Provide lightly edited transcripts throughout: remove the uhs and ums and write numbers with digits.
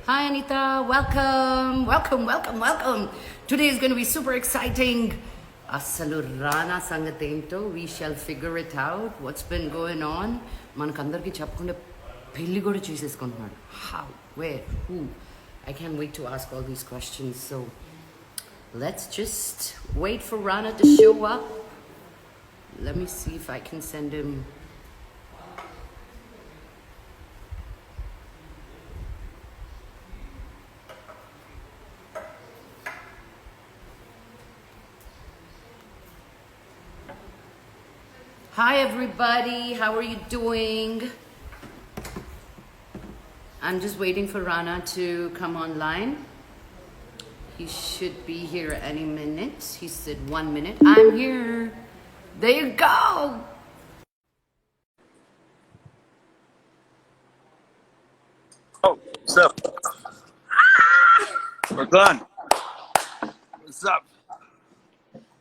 Hi Anita, welcome, welcome, welcome, welcome. Today is going to be super exciting. Asalu Rana Sangatento, we shall figure it out. What's been going on? Manakandarki chapkunde pelli kuda cheseskuntunnadu. How? Where? Who? I can't wait to ask all these questions. So let's just wait for Rana to show up. Let me see if I can send him. Hi everybody, how are you doing? I'm just waiting for Rana to come online. He should be here any minute. He said 1 minute. I'm here. There you go. Oh, what's up? What's on? What's up?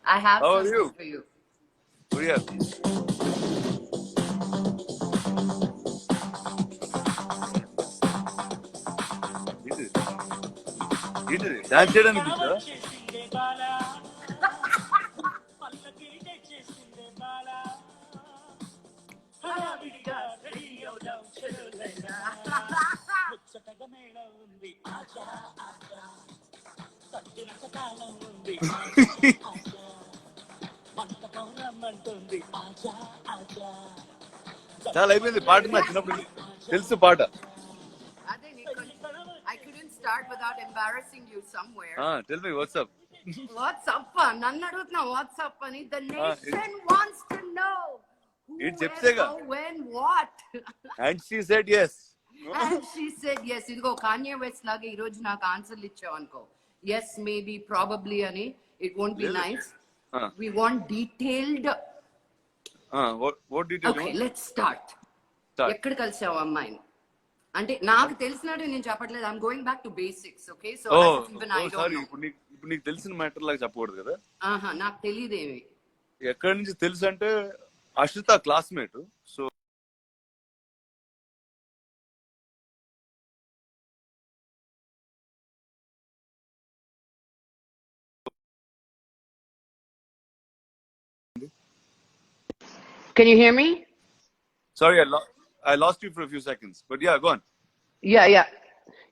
I have How are something you? for you. What do you have? Dance చేయడానికి చాలా అయిపోయింది పాట నా చిన్నప్పుడు తెలుసు పాట. I couldn't start without embarrassing you somewhere. Tell me what's up. What's up? Nannu adutna what's up ani. The nation wants to know who, where, how, when, what. And she said yes. And she said yes. Idigo Kanye West laga ee roju naaku answer ichavu anko. Yes, maybe, probably ani. It won't be nice. We want detailed. What did you do? Okay, let's start. ఎక్కడ కలిసావు అమ్మాయిని అంటే నాకు తెలిసినట్టు నేను చెప్పట్లేదు. I'm going back to basics. Okay, so sorry, ఇప్పుడు నీకు తెలిసిన మ్యాటర్ లాగా చెప్పకూడదు కదా. నాకు తెలియదేమి. ఎక్కడి నుంచి తెలుసు అంటే Ashritha classmate. So Can you hear me? Sorry, I lost you for a few seconds, but yeah, go on. Yeah.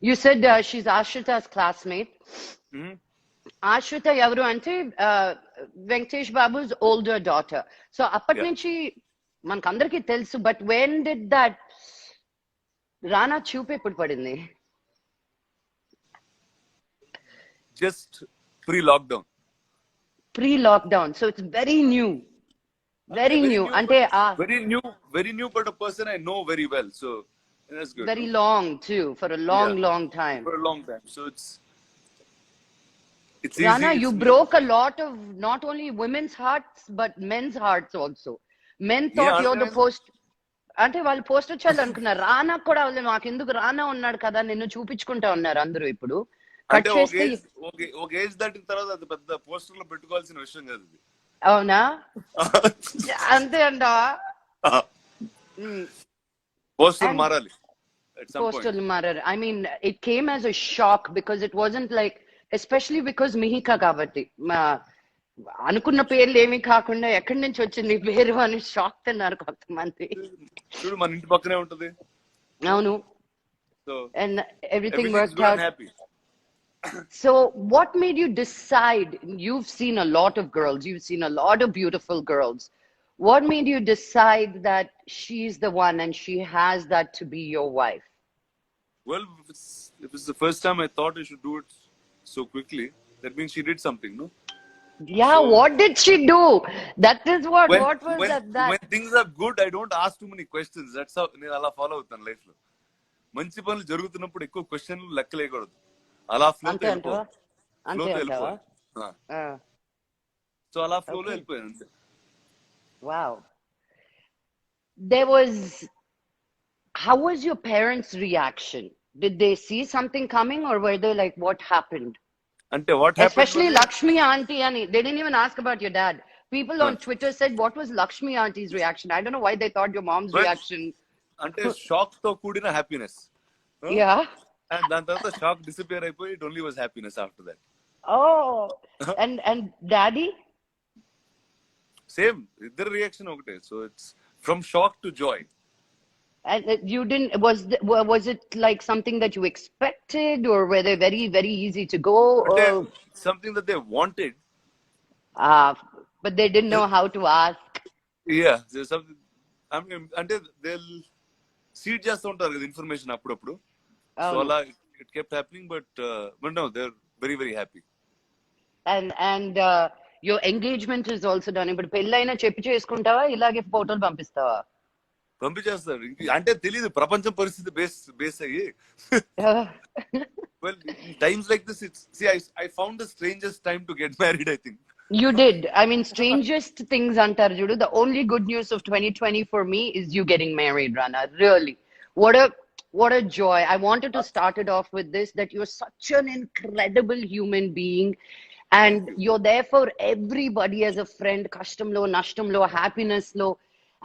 You said she's Ashrita's classmate. Ashrita ఎవరు అంటే వెంకటేష్ బాబు's older daughter. So అప్పటి నుంచి మనకందరికీ తెలుసు. But when did that రానా చూపు ఎప్పుడు పడింది? Just pre-lockdown. So it's very new. Very new. Very new, but a person I know very well. So that's good. Very long too, for a long time. For a long time. So it's Rana, easy. you broke a lot of not only women's hearts but men's hearts also. Men thought you're the post. అంటే వాళ్ళు poster చాలు అనుకున్నారు. రానా కూడా వాళ్ళు మాకెందుకు రానా ఉన్నాడు కదా నిన్ను చూపించుకుంటా ఉన్నారు అందరూ. ఇప్పుడు కట్ చేస్తే ఒక ఏజ్ దాటిన తర్వాత అది పెద్ద పోస్టర్ లో పెట్టుకోవాల్సిన విషయం కాదు. అవునా? అంతే అంటావా? పోస్టర్లు మారాలి. పోస్టర్లు మారారు. I mean, it came as a shock because it wasn't like, especially because Miheeka కాబట్టి అనుకున్న పేర్లు ఏమీ కాకుండా ఎక్కడి నుంచి వచ్చింది పేరు అని షాక్ తిన్నారు కొంతమంది. చూడు మన ఇంటి పక్కనే ఉంటది. అవును. And everything worked out. So what made you decide? You've seen a lot of girls. You've seen a lot of beautiful girls. What made you decide that she's the one and she has that to be your wife? Well, if it's the first time I thought I should do it so quickly, that means she did something, no? Yeah, so, what did she do? That is what was that? When things are good, I don't ask too many questions. That's how నేను అలా follow అవుతాను life లో. మంచి పనులు జరుగుతున్నప్పుడు ఎక్కువ క్వశ్చన్లు లెక్కలేయకూడదు. అలా ఫ్లో తో వెళ్ళిపోవాలి. సో అలా ఫ్లో లో వెళ్ళిపోయాను అంతే. Wow. There was, how was your parents' reaction? Did they see something coming or were they like, what happened? Ante what happened? Especially Lakshmi auntie, and they didn't even ask about your dad. People on Twitter said, what was Lakshmi auntie's reaction? I don't know why they thought your mom's Well, reaction. అంటే shock తో కూడిన happiness. Yeah. And దాని తర్వాత shock disappear అయిపోయి it only was happiness after that. Oh, and daddy? Same ఇద్దరు reaction ఒకటే. So it's from shock to Joy. And you didn't, was it like something that you expected, or were they very, very easy to go? అంటే Or, something that they wanted. but they didn't know how to ask. Yeah something అంటే they seed చేస్తూ ఉంటారు కదా information అప్పుడప్పుడు. So అలా it kept happening. But no they are very very happy. And your engagement is also done. ఇప్పుడు పెళ్ళైనా చెప్పి చేసుకుంటావా, ఇలాగే ఫోటోలు పంపిస్తావా? పంపించేస్తారు. అంటే తెలియదు ప్రపంచం పరిస్థితి బేస్ అయ్యి. Well, in times like this, I found the strangest time to get married, I think. You did. I mean, strangest things antar judu. The only good news of 2020 for me is you getting married, Rana. Really. What a joy. I wanted to start it off with this, that you're such an incredible human being. And you're there for everybody as a friend, kashtamlo, nashtamlo, happiness lo.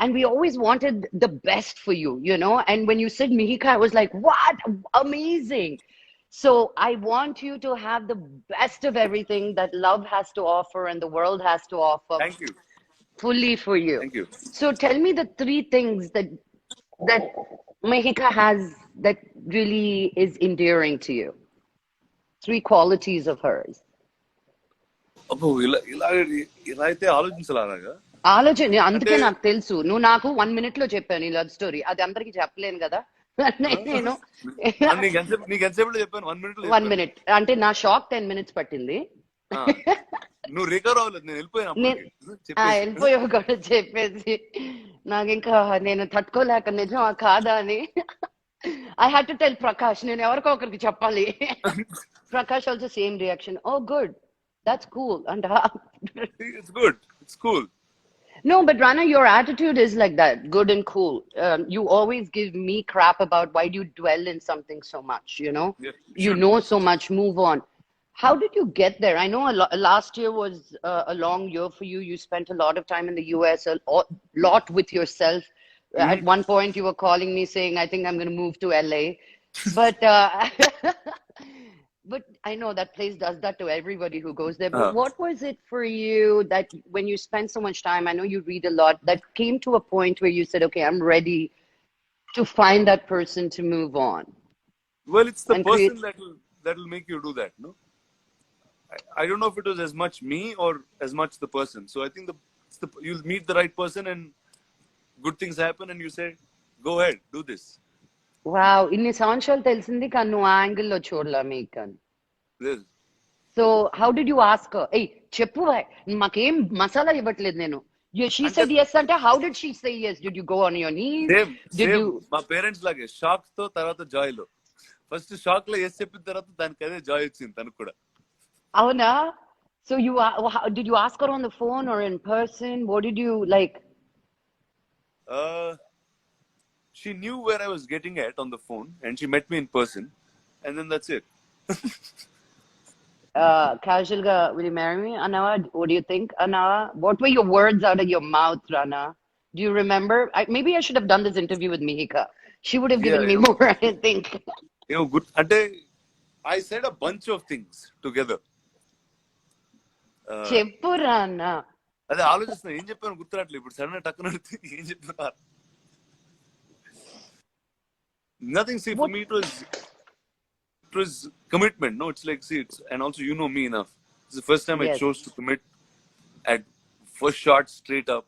And we always wanted the best for you, you know. And when you said Miheeka, I was like, what? Amazing. So I want you to have the best of everything that love has to offer and the world has to offer. Thank you. Fully for you. Thank you. So tell me the three things that Miheeka has that really is endearing to you. Three qualities of hers. అబ్బో ఇలా అయితే ఆలోచించాలగా. ఆలోచన అందుకే నాకు తెలుసు. నువ్వు నాకు 1 minute లో చెప్పాను ఈ లవ్ స్టోరీ. అది అందరికి చెప్పలేను కదా. నేను నీకు ఎంతసేపు చెప్పాను? 1 minute. 1 minute అంటే నా షాక్ 10 minutes పట్టింది. నువ్వు రికవర్ అవ్వలేదు. నేను వెళ్ళిపోయావు కూడా చెప్పేసి నాకు ఇంకా నేను తట్టుకోలేక నిజం కాదా అని I had to tell Prakash. నేను ఎవరికో ఒకరికి చెప్పాలి. Prakash also same reaction. Oh good, that's cool. And it's good. It's cool. No, but Rana, your attitude is like that, good and cool. You always give me crap about why do you dwell in something so much, you know? Yeah, you sure. know so much, move on. How did you get there? I know last year was a long year for you. You spent a lot of time in the US, a lot with yourself. Mm-hmm. At one point, you were calling me saying, I think I'm going to move to LA. But but I know that place does that to everybody who goes there. But what was it for you that when you spend so much time, I know you read a lot, that came to a point where you said, okay, I'm ready to find that person to move on? Well, it's the person that will make you do that, no? I don't know if it was as much me or as much the person. So I think you'll meet the right person and good things happen and you say, go ahead, do this. Wow, ఇన్ని సంవత్సరాలు తెలిసింది కానీ నువ్వు ఆ angle లో చూడలా మీకు. So how did you ask? ఏయ్ చెప్పు, మాకేం మసాలా ఇవ్వట్లేదు నేను. She said yes అంటే how did she say yes? Did you go on your knees? Same. మా పేరెంట్స్ లాగే షాక్ తో తర్వాత జాయ్ లో. ఫస్ట్ షాక్ లో yes చెప్పిన తర్వాత దానికి అదే జాయ్ వచ్చింది తనకు కూడా. అవునా? So did you ask her on the phone or in person? What did you like? She knew where I was getting at on the phone and she met me in person and then that's it. Casual ga, will you marry me, Anawa? What do you think, Anawa? What were your words out of your mouth, Rana? Do you remember? Maybe I should have done this interview with Miheeka. She would have given me more, I think. Good. Ante I said a bunch of things together. Cheppu Rana. అదే ఆలోచిస్తున్నా ఏం చెప్పాను గుర్తురాట్లేదు ఇప్పుడు. Sudden టక్కున ఏం చెప్పినా nothing. See, for me it was commitment. No, it's like, see, and also you know me enough. It's the first time I chose to commit at first shot straight up.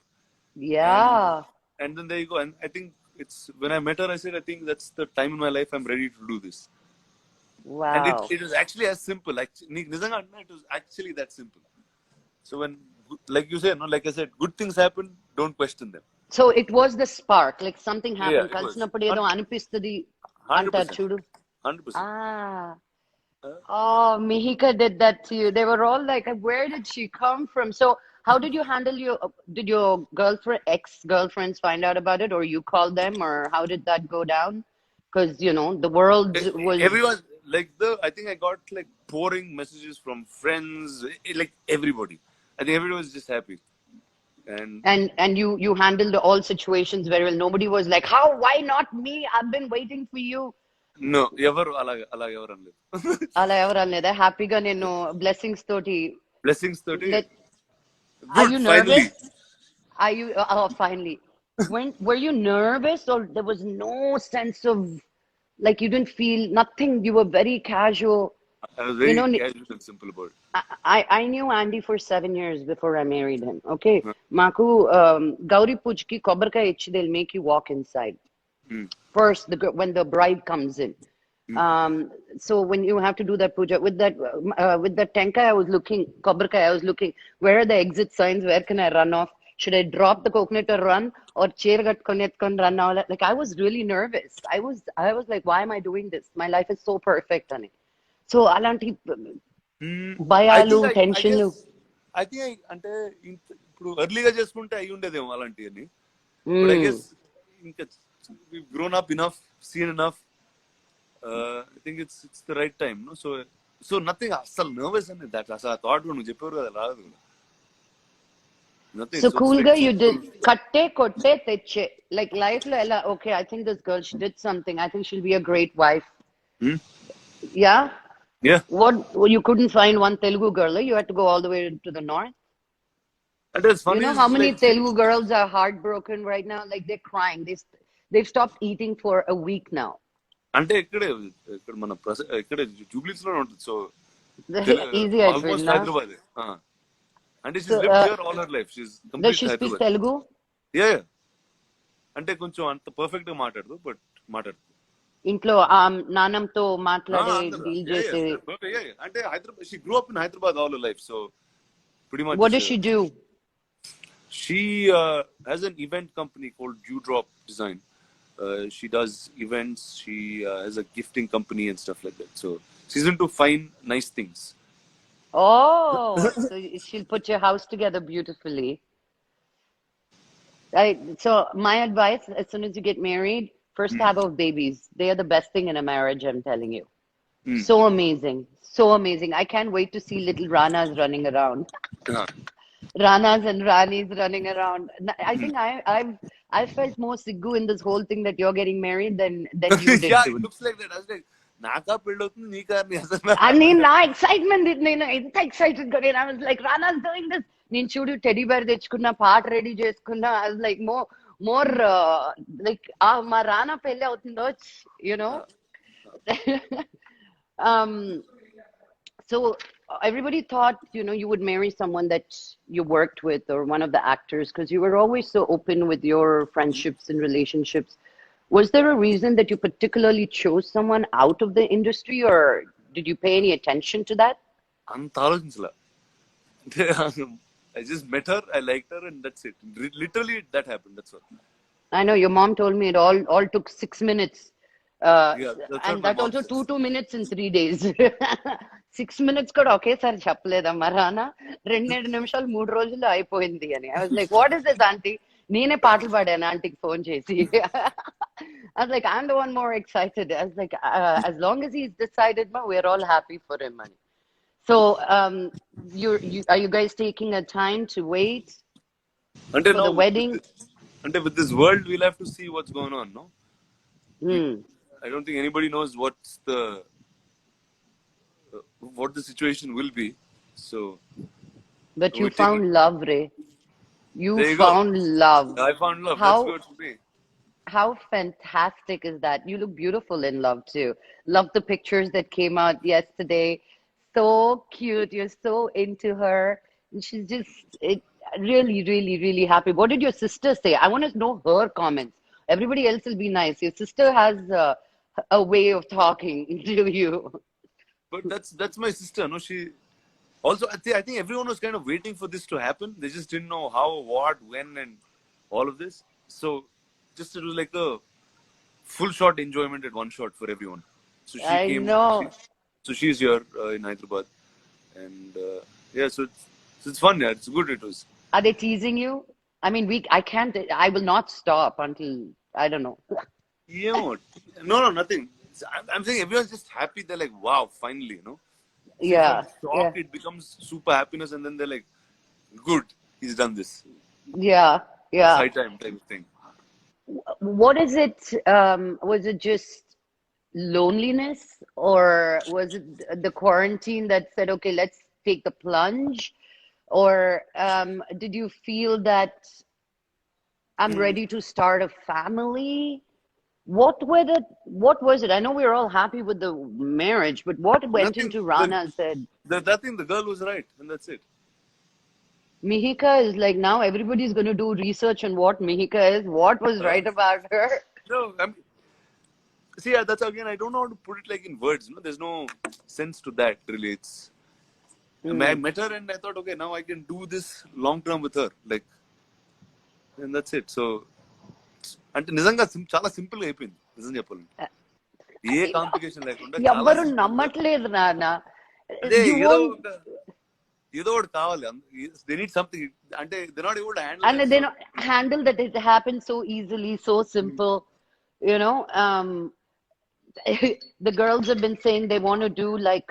Yeah. And then there you go. And I think it's when I met her, I said, I think that's the time in my life I'm ready to do this. Wow. And it was actually as simple. It was actually that simple. So when, like you said, no, like I said, good things happen, don't question them. So it was the spark, like something happened. Kalsinappudu edo anipistadi antaru chudu. 100%. Oh, Miheeka did that to you. They were all like, where did she come from? So how did you handle did your ex-girlfriends find out about it, or you called them, or how did that go down? Because, you know, the world was... Everyone, like I think I got like pouring messages from friends, like everybody. I think everybody was just happy. And And you handled all situations very well. Nobody was like, how? Why not me? I've been waiting for you. no, అలాగ ఎవరు అనలేదు. అలా ఎవరు అనలేదా? హ్యాపీగా నేను blessings తోటి Blessings తోటి let. Are good you finally. nervous? Are you? Oh, finally. Were you nervous, or there was no sense of, like, you didn't feel nothing? You were very casual. I was You very know, casual and simple about it. I knew Andy for 7 years before I married him. Okay, Maku Gauri Pujki Kobarka ichi, they'll make you walk inside first. When the bride comes in. So when you have to do that puja with that tenkai, I was looking kobarkai. I was looking, where are the exit signs? Where can I run off? Should I drop the coconut or run, or chair gatkonetkon run now? Like, I was really nervous. I was like, why am I doing this? My life is so perfect, honey. So alanti I భయాలు think టెన్షన్లు. అంటే ఇప్పుడు ఎర్లీగా చేసుకుంటే అయి ఉండేదేమో అలాంటివన్నీ. But I guess ఇంకా we've grown up enough, seen enough. I think it's the right time, no? So nothing అసలు nervous అని that అసలు ఆ thought నువ్వు చెప్పారు కదా రాదు. Nothing. So So it's cool like గా you did కట్టే కొట్టే తెచ్చే, like life లో ఎలా, okay, I think this girl, she did something, I think she'll be a great wife. Yeah. Yeah. What, you couldn't find one Telugu girl, you had to go all the way to the north. And it's funny. You know how many Telugu girls are heartbroken right now? Like, they're crying. They've stopped eating for a week now. అంటే ఇక్కడ మన ఇక్కడ జూబ్లీస్ లో ఉంటుంది. So Easy almost అయిపోయిందా? హైదరాబాద్. అంటే So, she's lived here all her life. She's does complete she speak Hyderabad. Telugu? Yeah. అంటే కొంచెం అంత పర్ఫెక్ట్ గా మాట్లాడదు, బట్ మాట్లాడదు. ఇంట్లో నాన్నంతో మాట్లాడే డీల్ చేసే. అంటే Hyderabad, she grew up in Hyderabad all her life, so pretty much. What does she do? She has an event company called Dewdrop Design. She does events. She has a gifting company and stuff like that. So she's into fine, nice things. Oh, so she'll put your house together beautifully. Right. So my advice, as soon as you get married, first have of babies. They are the best thing in a marriage, I'm telling you. So amazing. So amazing. I can't wait to see little Ranas running around. Ranas and Ranis running around. I think I felt more siggu in this whole thing that you're getting married than you did. Yeah, Dude. it looks like that. I was like, నాకా పెళ్ళి అవుతుంది నీ కార్ని అసలు. అని నా excitement, నేను ఎంత ఎక్సైటెడ్ గా, నేను I was like, Rana's doing this. నేను చూడు టెడీ బేర్ తెచ్చుకున్నా, పాట రెడీ చేసుకున్నా. I was like more like మా రానా పెళ్ళి అవుతుందో, you know. So everybody thought, you know, you would marry someone that you worked with or one of the actors, because you were always so open with your friendships and relationships. Was there a reason that you particularly chose someone out of the industry, or did you pay any attention to that? అంత ఆలోచించలా. I just met her, I liked her, and that's it. Literally, that happened. That's all. I know your mom told me it all took 6 minutes. Yeah, that's and what my that mom also says. 2 minutes in 3 days. 6 minutes కూడా ఒకేసారి చెప్పలేదమ్మా రానా, 2 నిమిషాలు 3 రోజుల్లో అయిపోయింది అని. I was like, what is this, auntie? నేనే పాటలు పాడాను ఆంటీకి ఫోన్ చేసి. I was like, I'm the one more excited. I was like, as long as he's decided, we're all happy for him, money. So, are you guys taking a time to wait అంటే for the wedding? అంటే with this world, we'll have to see what's going on, no? I don't think anybody knows what the situation will be. So, But you found love, Ray. You found love. I found love. How, That's good for me. How fantastic is that? You look beautiful in love too. Love the pictures that came out yesterday. So cute. You're so into her. And she's just really, really, really happy. What did your sister say? I want to know her comments. Everybody else will be nice. Your sister has a way of talking to you. But that's my sister, no? She also, I think everyone was kind of waiting for this to happen. They just didn't know how, what, when, and all of this. So just it was like a full shot enjoyment at one shot for everyone. So she came. Know. So she's here in Hyderabad, and yeah, so it's fun. Yeah, it's good. It was. Are they teasing you? I mean, I will not stop until, I don't know. Yeah, no, nothing. I'm saying everyone's just happy. They're like, wow, finally, you know. Yeah. From shock, it becomes super happiness, and then they're like, good, he's done this. Yeah, It's yeah. high time type of thing. What is it? Was it just loneliness, or was it the quarantine that said, okay, let's take the plunge? Or did you feel that I'm ready to start a family? What was it? I know we were all happy with the marriage, but what went Nothing. into Rana's head? Nothing. The girl was right, and that's it. Miheeka is like, now everybody's going to do research on what Miheeka is, what was Uh, right about her. no, see, that's again. I don't know how to put it like in words. No, there's no sense to that really. I Hmm. met her and I thought, okay, now I can do this long term with her, like, and that's it. So, అంటే నిజంగా చాలా simple గా అయిపోయింది నిజం చెప్పాలంటే ఏ complication లేకుండా చాలా ఎవ్వరు సింపుల్ గా నమ్మట్లేదు నాన్న. అదే You ఏదో won't, ఒక ఏదో ఒకటి కావాలి దే నీడ్ సంథింగ్ అంటే they not able to handle and that they so not handle that it happens so easily, so simple. You know, the girls have been saying they want to do like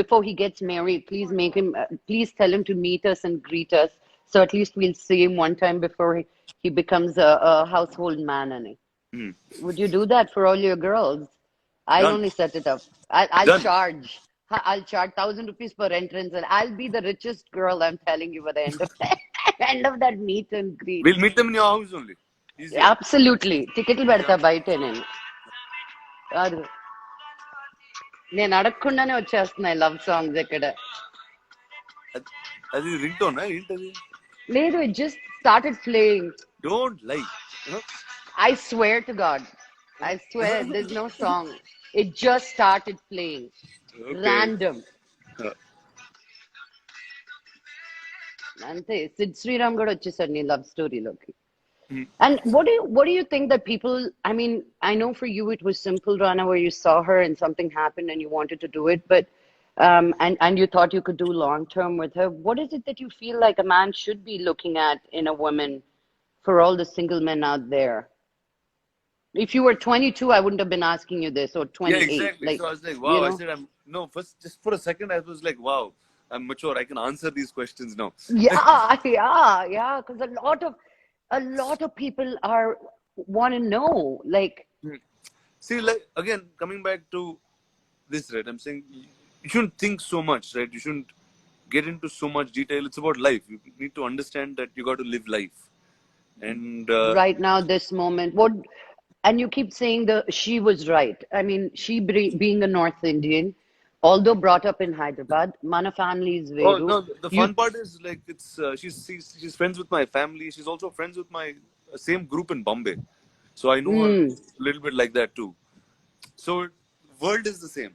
before he gets married, please make him, please tell him to meet us and greet us. So at least we'll see him one time before he becomes a household man. And would you do that for all your girls? I'll done only set it up. I'll done charge. I'll charge 1,000 rupees per entrance, and I'll be the richest girl. I'm telling you by the end of end of that meet and greet. Will meet them in your house only ఈజీగా Absolutely. టికెట్లు పెడతా బయటే నేను. కాదు, నేను అడగకుండానే వచ్చేస్తున్నాయి love songs ఇక్కడ. అది రింగ్ టోన్ ఏంటది లేదు, it just started playing. Don't lie I swear to God. I swear there's no song. It just started playing. Okay Random. అంతే, సిద్ శ్రీరామ్ కూడా వచ్చేసాడు నీ లవ్ స్టోరీలోకి. And what do you think that people, I mean, I know for you it was simple, Rana, where you saw her and something happened and you wanted to do it, but and you thought you could do long term with her. What is it that you feel like a man should be looking at in a woman for all the single men out there? If you were 22, I wouldn't have been asking you this, or Yeah, 28. exactly. Like, So I was like, wow. you I know, said, no, first, just for a second, I was like, wow, I'm mature. I can answer these questions now. yeah, yeah, because a lot of people are want to know, like, See, like, again, coming back to this, right? I'm saying you shouldn't think so much, right? You shouldn't get into so much detail. It's about life. You need to understand that you got to live life. And right now, this moment. What, and you keep saying she was right. I mean, being a North Indian, although brought up in Hyderabad, mana family is oh Veru. no, the You, fun part is like it's she's friends with my family. She's also friends with my same group in Bombay, so I know her mm, a little bit like that too. So world is the same.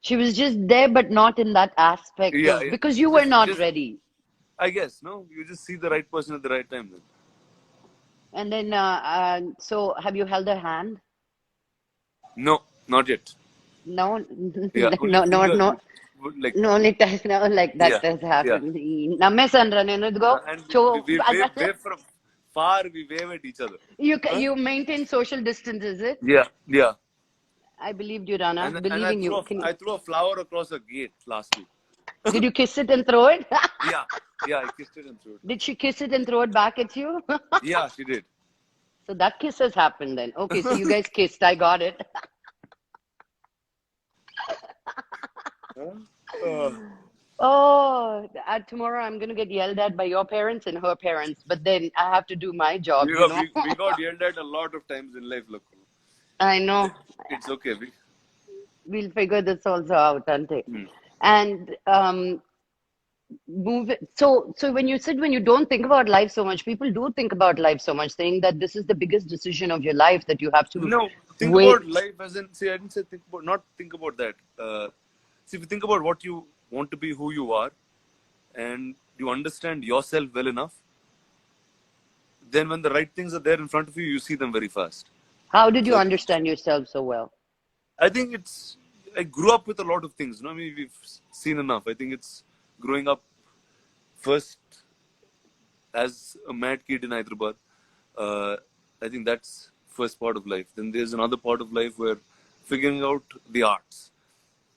she was just there, but not in that aspect Yeah, of, yeah. because you were not Just ready. I guess no. You just see the right person at the right time. Then. And then, so have you held her hand? No, not yet. No, Yeah, only no, no, finger. no. Like No, it does not like that yeah, does yeah. happen. Nammesandra nenu idigo. And So wave from far. We wave at each other. Huh? you maintain social distance, is it? Yeah, yeah. I believed you, Rana. And Believing you. I threw a flower across a gate last week. Did you kiss it and throw it? Yeah, yeah. I kissed it and threw it. Did she kiss it and throw it back at you? Yeah, she did. So that kiss has happened then. Okay, so you guys kissed. I got it. Uh, Oh, tomorrow I'm going to get yelled at by your parents and her parents, but then I have to do my job, you know. we got yelled at a lot of times in life. Look, I know. it's okay. We'll figure this also out, Ante. Hmm. And move it. So when you said when you don't think about life so much, people do think about life so much, saying that this is the biggest decision of your life that you have to No, think wait. about life as in, see, I didn't say think about, not think about that. See, if you think about what you want to be, who you are, and you understand yourself well enough, then when the right things are there in front of you, you see them very fast. How did you So understand yourself so well? I think I grew up with a lot of things. I mean, we've seen enough. I think it's growing up first as a mad kid in Hyderabad. I think that's first part of life. Then there's another part of life where figuring out the arts.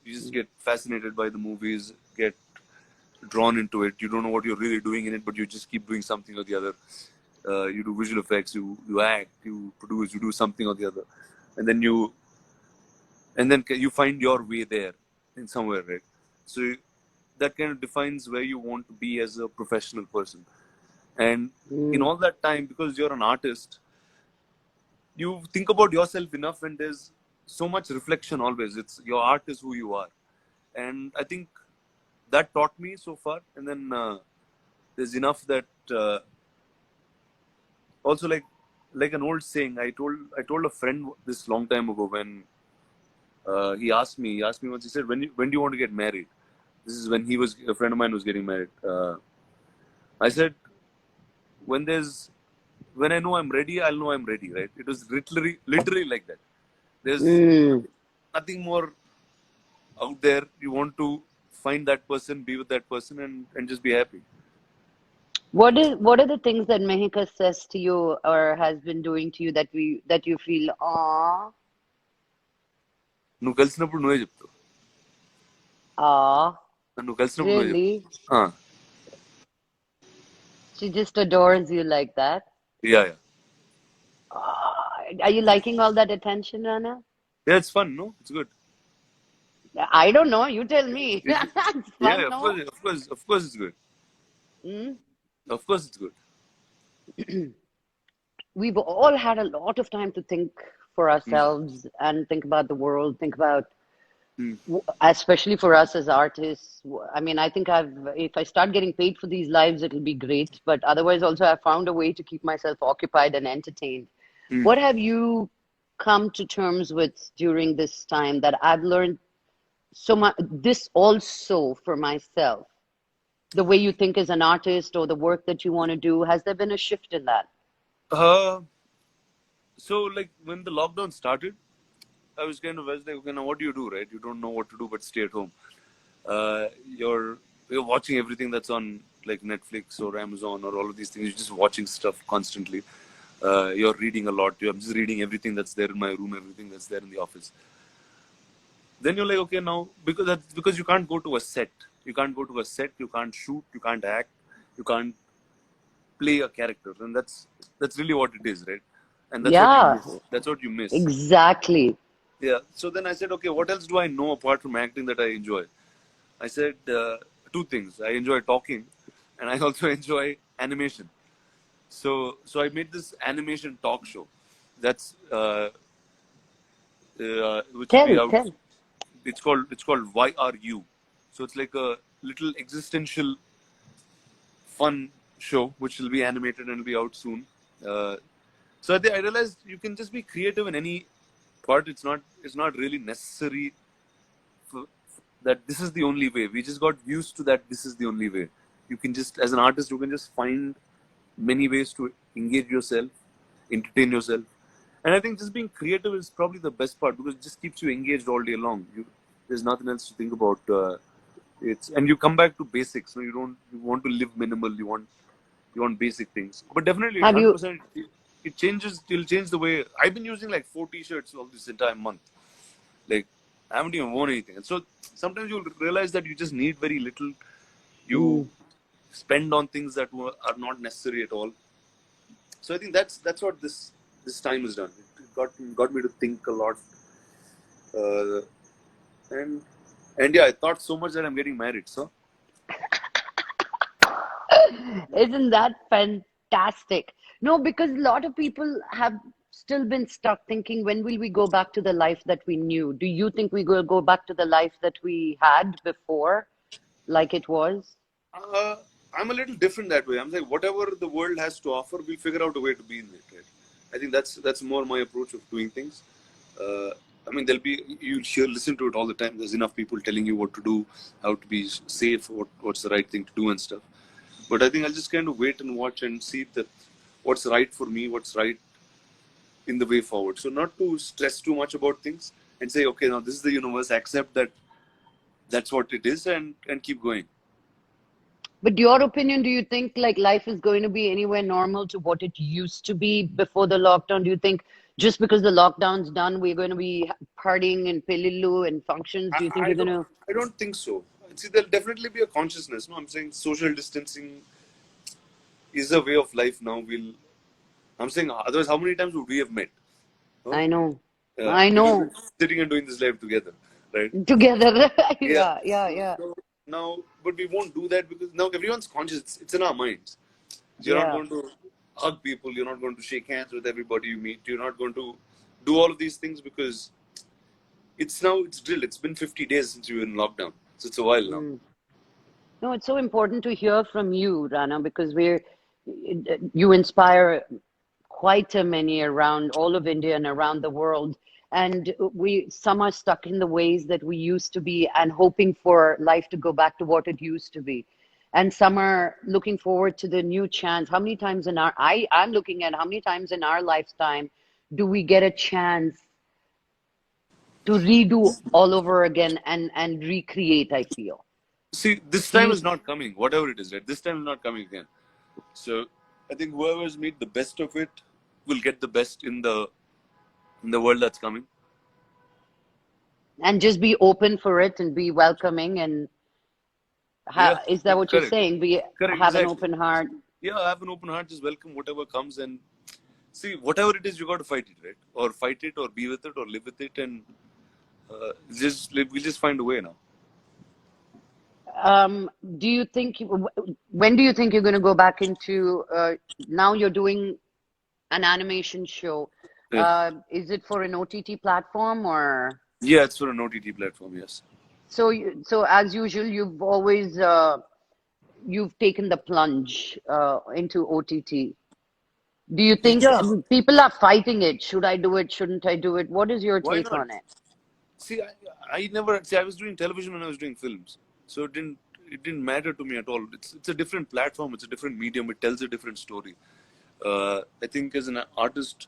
You just get fascinated by the movies, get drawn into it. You don't know what you're really doing in it, but you just keep doing something or the other. You do visual effects, you act, you produce, you do something or the other, and then you find your way there in somewhere, right? So that kind of defines where you want to be as a professional person. And in all that time, because you're an artist, you think about yourself enough, and there's so much reflection always. It's your art is who you are, and I think that taught me so far. And then there's enough that also like an old saying. I told a friend this long time ago when he asked me once. He said, when do you want to get married? This is when a friend of mine was getting married. I said, when I know I'm ready, I'll know I'm ready, right? It was literally like that. There's nothing more out there. You want to find that person, be with that person, and just be happy. What are the things that Miheeka says to you or has been doing to you that you feel, ah, నువ్వు కలిసినప్పుడు నువ్వే చెప్తావు. ah, నువ్వు కలిసినప్పుడు నువ్వే really? చెప్తావు. She just adores you like that. Yeah. Are you liking all that attention, Rana? Yeah, it's fun, no? It's good. I don't know. You tell me. It's fun, Yeah, no? of course it's good. Of course it's good. We've all had a lot of time to think for ourselves and think about the world, think about, especially for us as artists. I mean, I think if I start getting paid for these lives, it'll be great. But otherwise, also, I've found a way to keep myself occupied and entertained. What have you come to terms with during this time that I've learned so much, this also for myself? The way you think as an artist or the work that you want to do, has there been a shift in that? So like when the lockdown started, I was like, okay, now what do you do, right? You don't know what to do but stay at home. You're watching everything that's on like Netflix or Amazon or all of these things. You're just watching stuff constantly. You're reading a lot. I'm just reading everything that's there in my room, everything that's there in the office. Then you're like, okay, now because you can't go to a set. You can't go to a set. You can't shoot. You can't act. You can't play a character, and that's really what it is, right? And that's what you miss. That's what you miss. Exactly. Yeah. So then I said, okay, what else do I know apart from acting that I enjoy? I said two things. I enjoy talking, and I also enjoy animation. So I made this animation talk show. That's which will be out. Tell. It's called Why Are You? So it's like a little existential, fun show which will be animated and will be out soon. So I realized you can just be creative in any part. It's not really necessary that this is the only way. We just got used to that this is the only way. You can just, as an artist, you can just find many ways to engage yourself, entertain yourself. And I think just being creative is probably the best part because it just keeps you engaged all day long. There's nothing else to think about. And you come back to basics. No, you want to live minimal. You want basic things. But definitely, 100%, it'll change the way. I've been using like 4 t-shirts all this entire month. Like, I haven't even worn anything. And so sometimes you'll realize that you just need very little. You spend on things that are not necessary at all. So I think that's what this time has done. It got me to think a lot. And yeah, I thought so much that I'm getting married. So Isn't that fantastic? No, because a lot of people have still been stuck thinking, when will we go back to the life that we knew? Do you think we will go back to the life that we had before, like it was? I'm a little different that way. I'm like, whatever the world has to offer, we'll figure out a way to be in it. Right? I think that's more my approach of doing things. I mean, you'll listen to it all the time. There's enough people telling you what to do, how to be safe, what's the right thing to do and stuff. But I think I'll just kind of wait and watch and see that what's right for me, what's right in the way forward. So not to stress too much about things and say, okay, now this is the universe, accept that that's what it is and keep going. But your opinion, do you think like life is going to be anywhere normal to what it used to be before the lockdown? Do you think just because the lockdown's done, we're going to be partying in Pelillu and functions? Do you think you're going to? I don't think so. see, there'll definitely be a consciousness. No, I'm saying social distancing is a way of life now. I'm saying, otherwise, how many times would we have met? No? I know. I Because know. we're sitting and doing this live together, right? Together. Yeah. Yeah. So now, but we won't do that because now everyone's conscious. It's in our minds. You're not Yeah. going to hug people. You're not going to shake hands with everybody you meet. You're not going to do all of these things because it's drilled. It's been 50 days since you were in lockdown. So it's a while now. Mm. No, it's so important to hear from you, Rana, because you inspire quite a many around all of India and around the world. And some are stuck in the ways that we used to be and hoping for life to go back to what it used to be. And some are looking forward to the new chance. How many times I'm looking at how many times in our lifetime do we get a chance to redo all over again and recreate, I feel. See, this Do time you, is not coming. Whatever it is, right? This time is not coming again. So I think whoever's made the best of it will get the best in the world that's coming. and just be open for it and be welcoming and Yeah, is that what you're correct. saying? Correct, Have an exactly. open heart. Yeah, have an open heart, just welcome whatever comes and see whatever it is you got to fight it, right? Or fight it or be with it or live with it and just live, we'll just find a way now. Do you think when do you think you're going to go back into now you're doing an animation show? Yeah. Is it for an OTT platform or Yeah, it's for an OTT platform, yes. so as usual you've always you've taken the plunge into OTT. Do you think Yeah, people are fighting it? Should I do it? Shouldn't I do it? What is your why take not? on it? See, I never see. I was doing television when I was doing films, so it didn't matter to me at all. It's a different platform. It's a different medium. It tells a different story. I think as an artist,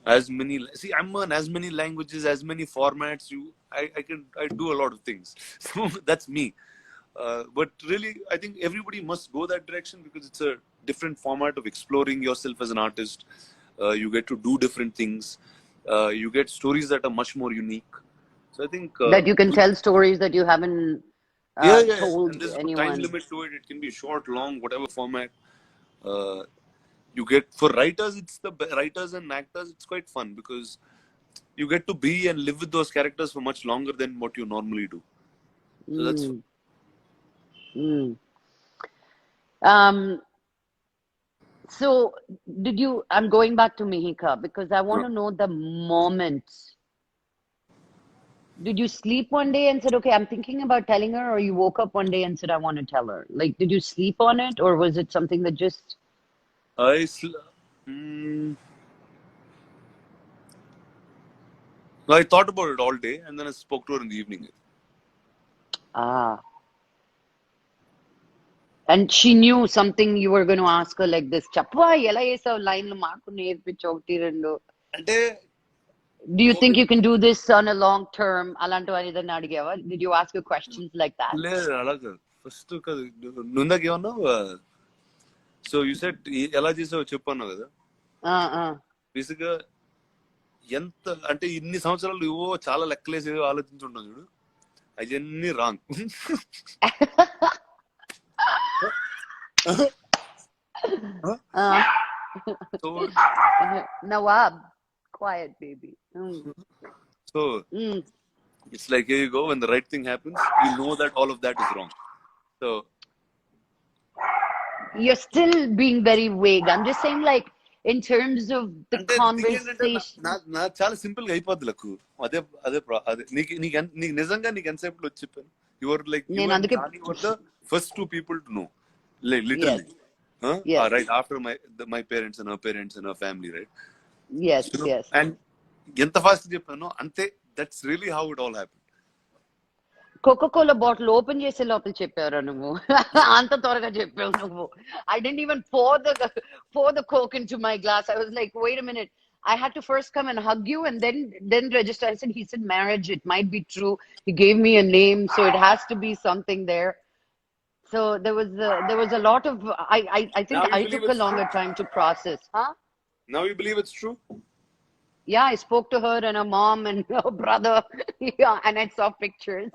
I'm on as many languages, as many formats. I do a lot of things. So that's me. But really, I think everybody must go that direction because it's a different format of exploring yourself as an artist. You get to do different things. You get stories that are much more unique. So I think, That you can tell stories that you haven't yeah, and told there's no time anyone. limit to it. It can be short, long, whatever format. Uh, you get for writers, writers and actors. It's quite fun because you get to be and live with those characters for much longer than what you normally do. So that's fun. Mm, mm. Um, so I'm going back to Miheeka because I want Huh. to know the moment. Did you sleep one day and said, okay, I'm thinking about telling her, or you woke up one day and said, I want to tell her? Like, did you sleep on it, or was it something that just, I sl- mm, I thought about it all day, and then I spoke to her in the evening. ah, and she knew something you were going to ask her like this, Chapwa, ela esa line lo maaku nerpichu okti rendu. అంటే Do you think you can do this on a long term? Alantu ఏదైనా అడిగావా? Did you ask her questions like that? లేదు అలా కాదు first కాదు నువ్వు ఇందాక ఏమన్నావు సో యూ సెట్ ఎలా చేసావో చెప్పు అన్నావు కదా బేసిక్ గా ఎంత అంటే ఇన్ని సంవత్సరాలు ఇవో చాలా లెక్కలేసి ఆలోచించుంటాం చూడు అవన్నీ wrong so Nawab, quiet baby. So it's like here you go when the right thing happens you know that all of that is wrong so You're still being very vague. I'm just saying, like, in terms of the అంటే thing ఏంటంటే conversation. నాకు చాలా simple గా అయిపోద్ది luck అదే అదే అదే నీకు నిజంగా నీకు ఎంతసేపు వచ్చి చెప్పాను యువర్ లైక్ యు నేను అండ్ అందుకే Nani were the first two people to know Yes, literally yes, right after my parents and her family right yes, you know yes. and ఎంత ఫాస్ట్ చెప్పానో అంతే that's really how it all happen Coca-Cola bottle open చేసే లోపల చెప్పారా నువ్వు? అంత త్వరగా చెప్పావు నువ్వు. I didn't even pour the Coke into my glass. I was like, wait a minute. I had to first come and hug you and then register. I said, he said marriage. It might be true. He gave me a name, so it has to be something there. So there was a lot of I think now you I believe took a it's true longer time to process. Huh? now you believe it's true Yeah, I spoke to her and her mom and her brother. Yeah, and I saw pictures.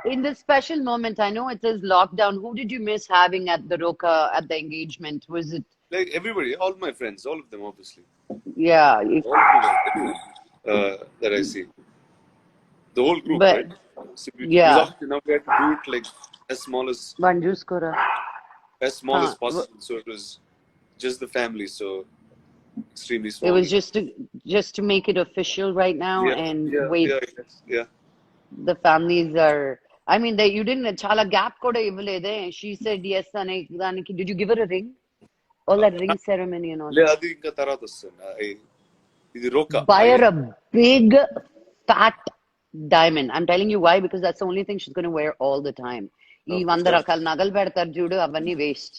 In this special moment, I know it is lockdown. Who did you miss having at the Roka at the engagement? Was it? Like everybody, all my friends, all of them, obviously. Yeah, All of them, everyone that I see. The whole group, but right? So it was yeah, obviously now we had to do it like as small as Manju's Kora. Huh. possible. So it was just the family, so extremely It small. was just to make it official right now, Yeah, and yeah, wait, yeah, yes, yeah. the families are. I mean, they you didn't chala gap koda ivvalede. She said yes, daniki. Did you give her a ring? All that ring ceremony and all. లే అది ఇంకా తర్వాత వస్తుంది ఇది రోకా Buy her a big fat diamond. I'm telling you why, because that's the only thing she's going to wear all the time. ఈ okay, 100 done, రకాల నగలు పెడతారు చూడు అవన్నీ waste.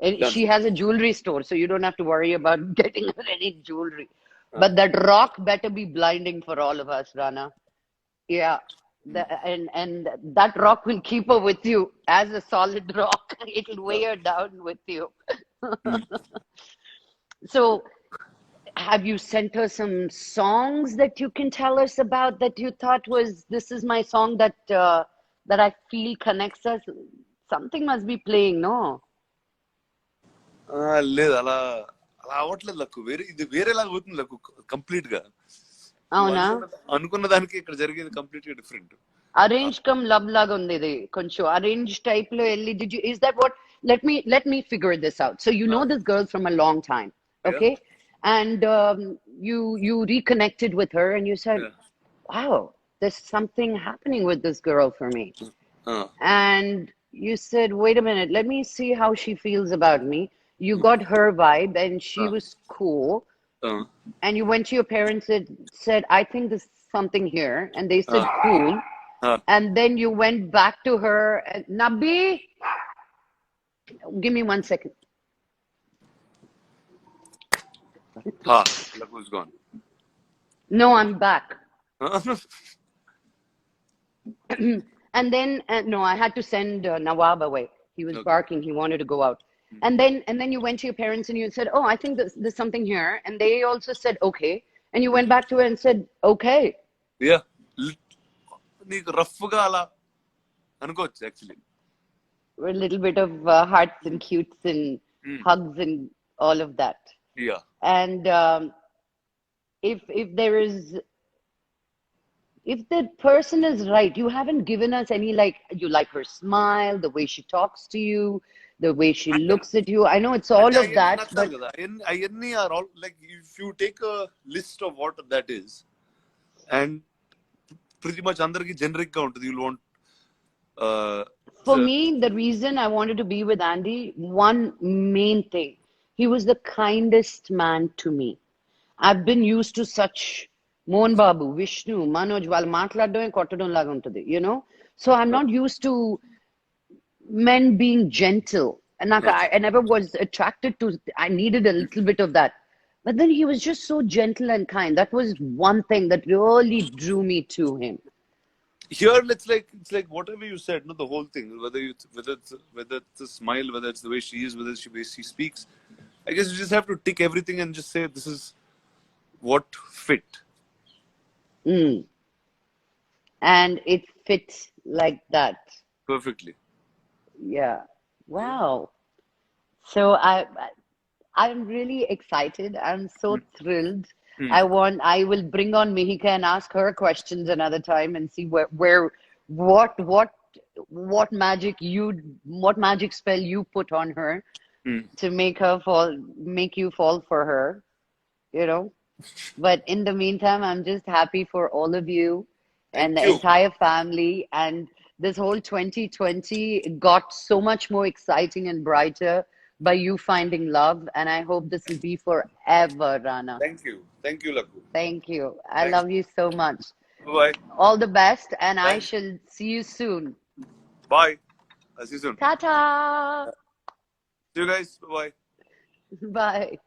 And done. she has a jewelry store, so you don't have to worry about getting her any jewelry. Uh, But that rock better be blinding for all of us, Rana. Yeah. And that rock will keep her with you as a solid rock. It'll weigh her down with you. So have you sent her some songs that you can tell us about that you thought was this is my song that I feel connects us? Something must be playing, no? లేదు అలా అలా అవ్వట్లేదు luck వేరే ఇది వేరేలాగా అవుతుంది luck complete గా నువ్వు Avuna? అనుకున్న దానికి ఇక్కడ జరిగేది కంప్లీట్ గా different Arrange come love laga undi idi konchu arrange type lo elli did you is that what let me figure this out. So you know this girl from a long time, yeah okay? And you reconnected with her and you said, wow, there's something happening with this girl for me. And you said, wait a minute, let me see how she feels about me. You got her vibe and she was cool. And you went to your parents and said, I think there's something here. And they said, cool. And then you went back to her. And, Nabi, give me 1 second. Luck is gone No, I'm back. And then, no, I had to send Nawab away. He was barking. He wanted to go out. And then you went to your parents and you said, "Oh, I think there's something here." And they also said, "Okay." And you went back to her and said, "Okay." Yeah నీకు rough గా అలా అనుకోవచ్చు actually A little bit of hearts and cutes and hugs and all of that. Yeah And if there is if the person is right, you haven't given us any like you like her smile, the way she talks to you, the way she looks at you. I know it's all అంటే of అవన్నీ that, నచ్చాలి but కదా అవన్నీ are all like if you take a list of what that is and pretty much అందరికి generic గా ఉంటుంది you'll want for me, the reason I wanted to be with Andy, one main thing, he was the kindest man to me. I've been used to such Mohan Babu, Vishnu, Manoj, వాళ్ళు మాట్లాడడమే కొట్టడం లాగా ఉంటుంది, you know? So I'm not used to men being gentle. And like, I never was attracted to, I needed a little bit of that. But then he was just so gentle and kind. That was one thing that really drew me to him. here it's like whatever you said, no, the whole thing, whether it's a smile, whether it's the way she is, whether way she speaks, I guess you just have to tick everything and just say this is what fit. And it fits like that. Perfectly. Yeah. Wow. So I'm really excited. I'm so thrilled. I will bring on Miheeka and ask her questions another time and see what magic spell you put on her to make you fall for her, you know. But in the meantime, I'm just happy for all of you and Thank the you. entire family. And this whole 2020 got so much more exciting and brighter by you finding love. And I hope this will be forever, Rana. Thank you Lakku. Thank you. I Thanks. love you so much. Bye All the best. And I Thanks. shall see you soon. Bye. I'll see you soon. Ta-ta. See you guys. Bye. Bye.